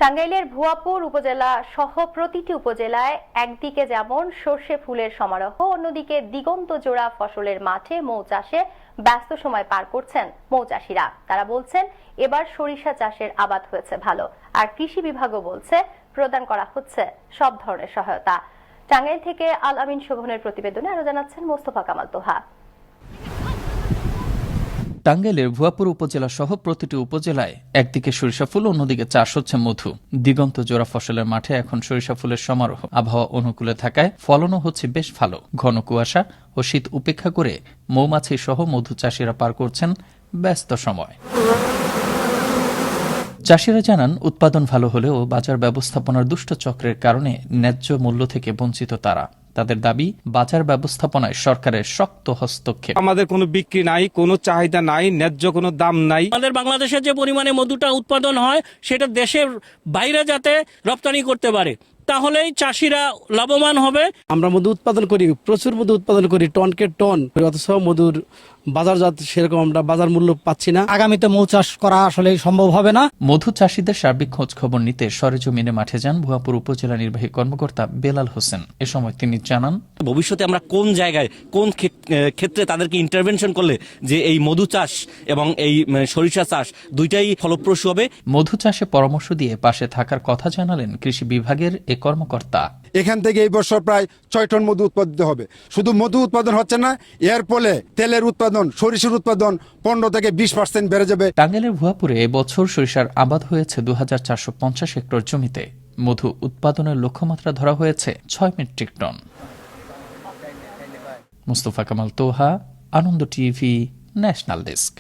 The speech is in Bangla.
টাঙ্গাইলের ভুয়াপুর উপজেলা সহ প্রতিটি উপজেলায় একদিকে যেমন সর্ষে ফুলের সমারোহ, অন্যদিকে দিগন্ত জোড়া ফসলের মাঠে মৌ চাষে ব্যস্ত সময় পার করছেন মৌচাষীরা। তারা বলছেন এবার সরিষা চাষের আবাদ হয়েছে ভালো, আর কৃষি বিভাগও বলছে প্রদান করা হচ্ছে সব ধরনের সহায়তা। টাঙ্গাইল থেকে আল আমিন শোভনের প্রতিবেদনে আরো জানাচ্ছেন মোস্তফা কামাল তোহা। টাঙ্গাইলের ভুয়াপুর উপজেলা সহ প্রতিটি উপজেলায় একদিকে সরিষা ফুল, অন্যদিকে চাষ হচ্ছে মধু। দিগন্ত জোড়া ফসলের মাঠে এখন সরিষা ফুলের সমারোহ। আবহাওয়া অনুকূলে থাকায় ফলনও হচ্ছে বেশ ভালো। ঘন কুয়াশা ও শীত উপেক্ষা করে মৌমাছি সহ মধু চাষিরা পার করছেন ব্যস্ত সময়। চাষিরা জানান, উৎপাদন ভালো হলেও বাজার ব্যবস্থাপনার দুষ্ট চক্রের কারণে ন্যায্য মূল্য থেকে বঞ্চিত তারা। তাদের দাবি, বাজার ব্যবস্থাপনায় সরকারের শক্ত হস্তক্ষেপ। আমাদের কোনো বিক্রি নাই, কোনো চাহিদা নাই, ন্যায্য কোনো দাম নাই। আমাদের বাংলাদেশে যে পরিমাণে মধুটা উৎপাদন হয় সেটা দেশের বাইরে যাতে রপ্তানি করতে পারে, তাহলেই চাষিরা লাভবান হবে। আমরা মধু উৎপাদন করি, প্রচুর মধু উৎপাদন করি, টনকে টন, অথচ মধুর বাজারজাত সেরকম আমরা বাজার মূল্য পাচ্ছি না। আগামীতে মৌ চাষ করা আসলে সম্ভব হবে না। মধু চাষীদের সার্বিক খোঁজ খবর নিতে সরেজমিনে মাঠে যান ভুয়াপুর উপজেলা নির্বাহী কর্মকর্তা বেলাল হোসেন। এ সময় তিনি জানান, ভবিষ্যতে আমরা কোন জায়গায় কোন ক্ষেত্রে তাদেরকে ইন্টারভেনশন করলে যে এই মধু চাষ এবং এই সরিষা চাষ দুইটাই ফলপ্রসূ হবে। মধু চাষে পরামর্শ দিয়ে পাশে থাকার কথা জানালেন কৃষি বিভাগের এ কর্মকর্তা। এখান থেকে এই বছর প্রায় 6 টন মধু উৎপাদিত হবে। শুধু মধু উৎপাদন হচ্ছে না, এর ফলে তেলের উৎপাদন, সরিষার উৎপাদন 15 থেকে 20% বেড়ে যাবে। টাঙ্গাইলের ভুয়াপুরে এবছর সরিষার আবাদ হয়েছে 2450 হেক্টর জমিতে। মধু উৎপাদনের লক্ষ্যমাত্রা ধরা হয়েছে 6 মেট্রিক টন। মোস্তফা কামাল তোহা, আনন্দ টিভি, ন্যাশনাল ডেস্ক।